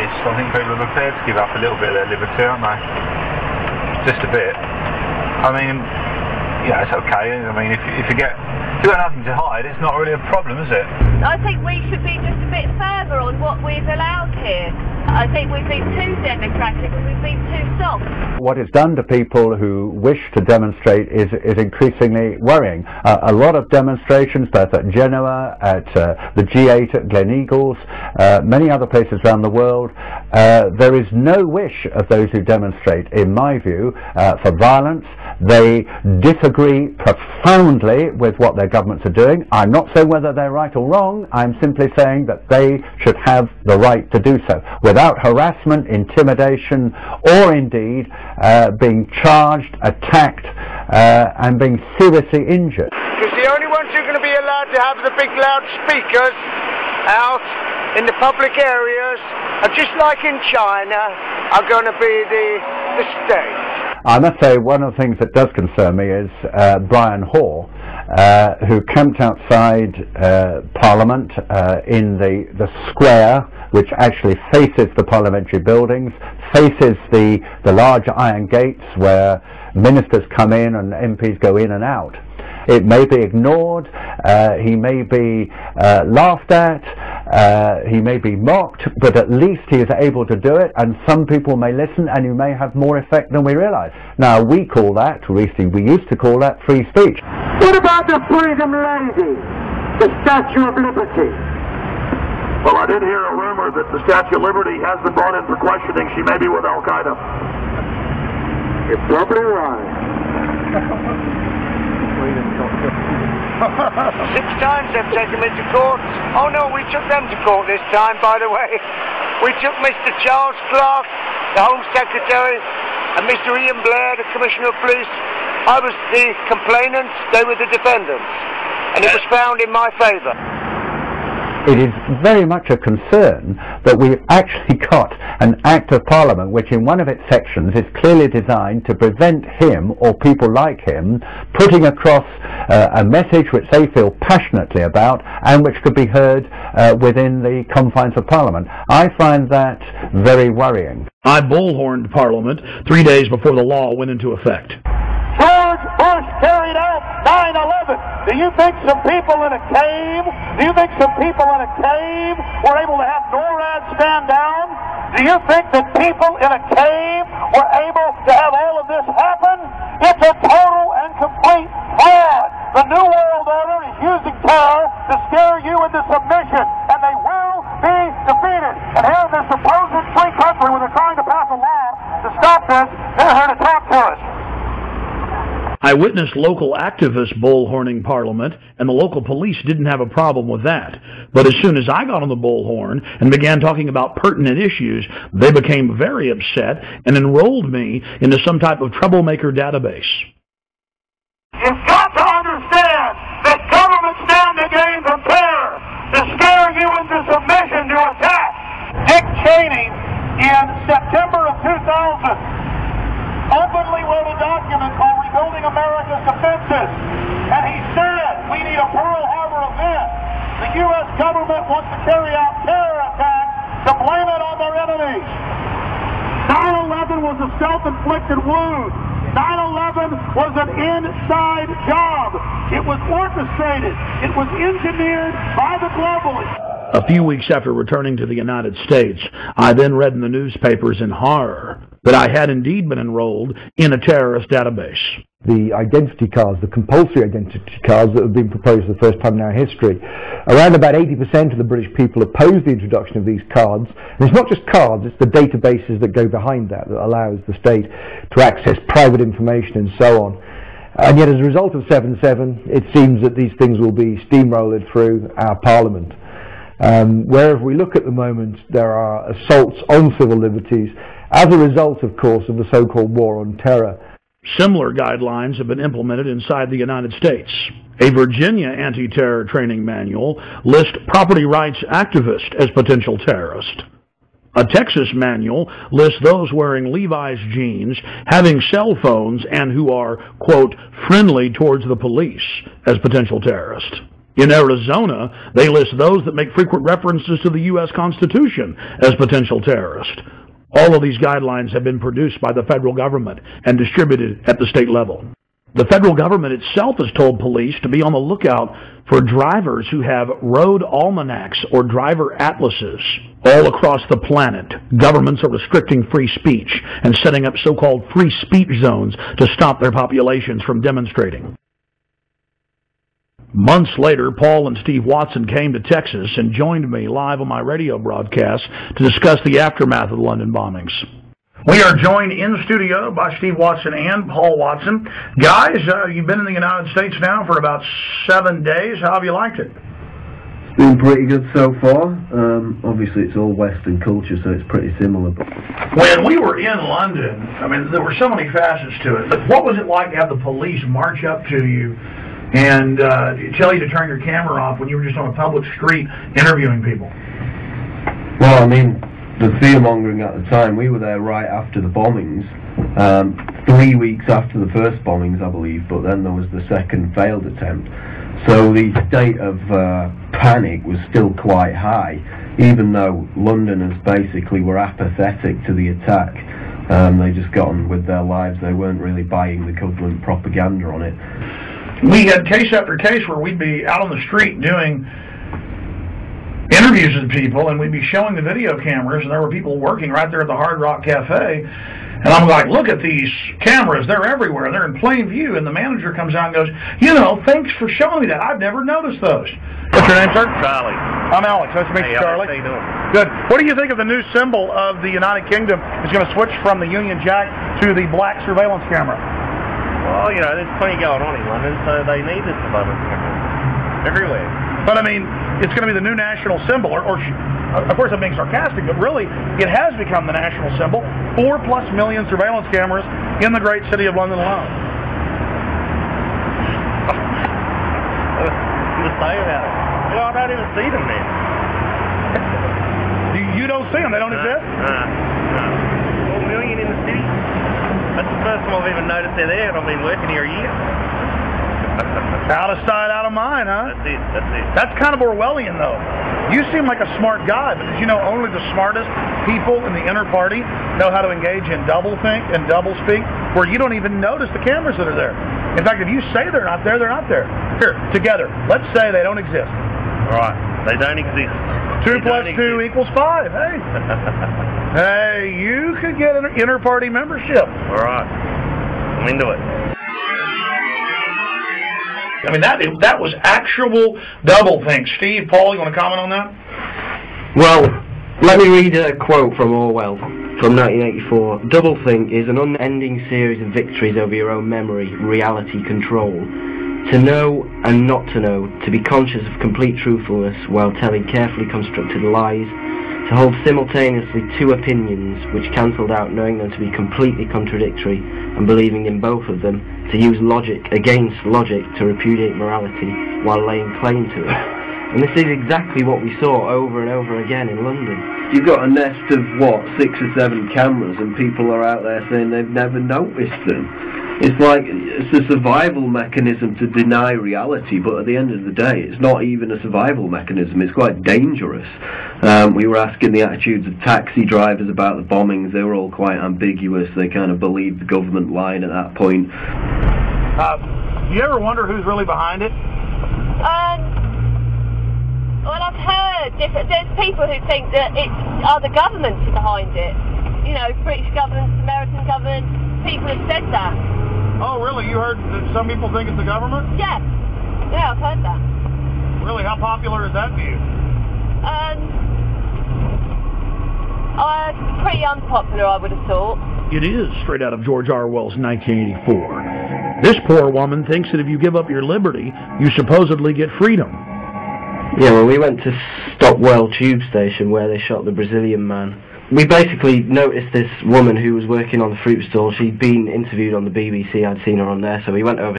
honest, I think people are prepared to give up a little bit of their liberty, aren't they? Just a bit. I mean, yeah, it's okay. I mean, if you got nothing to hide, it's not really a problem, is it? I think we should be just a bit further on what we've allowed here. I think we've been too democratic and we've been too soft. What it's done to people who wish to demonstrate is increasingly worrying. A lot of demonstrations, both at Genoa, at the G8 at Gleneagles, many other places around the world, there is no wish of those who demonstrate, in my view, for violence. They disagree profoundly with what their governments are doing. I'm not saying whether they're right or wrong. I'm simply saying that they should have the right to do so without harassment, intimidation, or indeed being charged, attacked, and being seriously injured. Because the only ones who are going to be allowed to have the big loudspeakers out in the public areas, just like in China, are going to be the state. I must say one of the things that does concern me is Brian Hoare, who camped outside Parliament in the square, which actually faces the parliamentary buildings, faces the large iron gates where ministers come in and MPs go in and out. It may be ignored, he may be laughed at, he may be mocked, but at least he is able to do it, and some people may listen, and you may have more effect than we realise. Now, we call that, we used to call that free speech. What about the Freedom Lady, the Statue of Liberty? Well, I did hear a rumor that the Statue of Liberty has been brought in for questioning. She may be with Al-Qaeda. You're probably right. 6 times they've taken me to court. Oh no, we took them to court this time, by the way. We took Mr. Charles Clark, the Home Secretary, and Mr. Ian Blair, the Commissioner of Police. I was the complainant, they were the defendants. And it was found in my favour. It is very much a concern that we've actually got an Act of Parliament which in one of its sections is clearly designed to prevent him or people like him putting across a message which they feel passionately about and which could be heard within the confines of Parliament. I find that very worrying. I bullhorned Parliament 3 days before the law went into effect. George Bush carried out 9/11. Do you think some people in a cave were able to have NORAD stand down? Do you think that people in a cave were able to have all of this happen? It's a total and complete fraud. The New World Order is using terror to scare you into submission, and they will be defeated. And here in this supposed free country where they're trying to pass a law to stop this, they're here to talk to us. I witnessed local activists bullhorning Parliament, and the local police didn't have a problem with that. But as soon as I got on the bullhorn and began talking about pertinent issues, they became very upset and enrolled me into some type of troublemaker database. You've got to understand that government stand to gain from terror, to scare you into submission to attack. Dick Cheney, in September of 2000, openly wrote a document called Rebuilding America's Defenses, and he said we need a Pearl Harbor event. The U.S. government wants to carry out terror attacks to blame it on their enemies. 9/11 was a self-inflicted wound. 9/11 was an inside job. It was orchestrated. It was engineered by the globalists. A few weeks after returning to the United States, I then read in the newspapers in horror that I had indeed been enrolled in a terrorist database. The identity cards, the compulsory identity cards that have been proposed for the first time in our history, around about 80% of the British people oppose the introduction of these cards. And it's not just cards, it's the databases that go behind that allows the state to access private information and so on. And yet as a result of 7/7, it seems that these things will be steamrolled through our Parliament. Wherever we look at the moment, there are assaults on civil liberties as a result, of course, of the so-called war on terror. Similar guidelines have been implemented inside the United States. A Virginia anti-terror training manual lists property rights activists as potential terrorists. A Texas manual lists those wearing Levi's jeans, having cell phones, and who are, quote, friendly towards the police as potential terrorists. In Arizona, they list those that make frequent references to the U.S. Constitution as potential terrorists. All of these guidelines have been produced by the federal government and distributed at the state level. The federal government itself has told police to be on the lookout for drivers who have road almanacs or driver atlases. All across the planet, governments are restricting free speech and setting up so-called free speech zones to stop their populations from demonstrating. Months later, Paul and Steve Watson came to Texas and joined me live on my radio broadcast to discuss the aftermath of the London bombings. We are joined in studio by Steve Watson and Paul Watson. Guys, you've been in the United States now for about 7 days. How have you liked it? It's been pretty good so far. Obviously, it's all Western culture, so it's pretty similar. When we were in London, I mean, there were so many facets to it. But what was it like to have the police march up to you and tell you to turn your camera off when you were just on a public street interviewing people? Well, I mean, the fear-mongering at the time, we were there right after the bombings, 3 weeks after the first bombings, I believe, but then there was the second failed attempt. So the state of panic was still quite high, even though Londoners basically were apathetic to the attack. They just got on with their lives. They weren't really buying the government propaganda on it. We had case after case where we'd be out on the street doing interviews with people, and we'd be showing the video cameras, and there were people working right there at the Hard Rock Cafe, and I'm like, look at these cameras, they're everywhere, they're in plain view, and the manager comes out and goes, you know, thanks for showing me that, I've never noticed those. What's your name, sir? Charlie. I'm Alex, nice to meet you, Charlie. How you doing? Good. What do you think of the new symbol of the United Kingdom is going to switch from the Union Jack to the black surveillance camera? Well, you know, there's plenty going on in London, so they need this surveillance camera everywhere. But, I mean, it's going to be the new national symbol, or of course I'm being sarcastic, but really, it has become the national symbol. 4+ million surveillance cameras in the great city of London alone. What to say about it? You know, I don't even see them there. You don't see them? They don't exist? No. 4 million in the city? That's the first time I've even noticed they're there, and I've been working here a year. Out of sight, out of mind, huh? That's it. That's kind of Orwellian, though. You seem like a smart guy, but did you know only the smartest people in the inner party know how to engage in doublethink and doublespeak, where you don't even notice the cameras that are there? In fact, if you say they're not there, they're not there. Here, together, let's say they don't exist. All right, they don't exist. 2 plus 2 equals 5. Hey. Hey, you could get an inner party membership. All right, I'm into it. I mean, that was actual doublethink. Steve, Paul, you want to comment on that? Well, let me read a quote from Orwell from 1984. Doublethink is an unending series of victories over your own memory, reality, control. To know and not to know, to be conscious of complete truthfulness while telling carefully constructed lies, to hold simultaneously two opinions which cancelled out knowing them to be completely contradictory and believing in both of them, to use logic against logic to repudiate morality while laying claim to it. And this is exactly what we saw over and over again in London. You've got a nest of, what, 6 or 7 cameras, and people are out there saying they've never noticed them. It's like, it's a survival mechanism to deny reality, but at the end of the day, it's not even a survival mechanism, it's quite dangerous. We were asking the attitudes of taxi drivers about the bombings, they were all quite ambiguous, they kind of believed the government line at that point. Do you ever wonder who's really behind it? Well, I've heard there's people who think that it's other governments are behind it. You know, British government, American government, people have said that. Oh, really? You heard that some people think it's the government? Yeah. Yeah, I've heard that. Really? How popular is that view? Pretty unpopular, I would have thought. It is straight out of George Orwell's 1984. This poor woman thinks that if you give up your liberty, you supposedly get freedom. Yeah, well, we went to Stockwell tube station where they shot the Brazilian man. We basically noticed this woman who was working on the fruit stall. She'd been interviewed on the BBC. I'd seen her on there, so we went over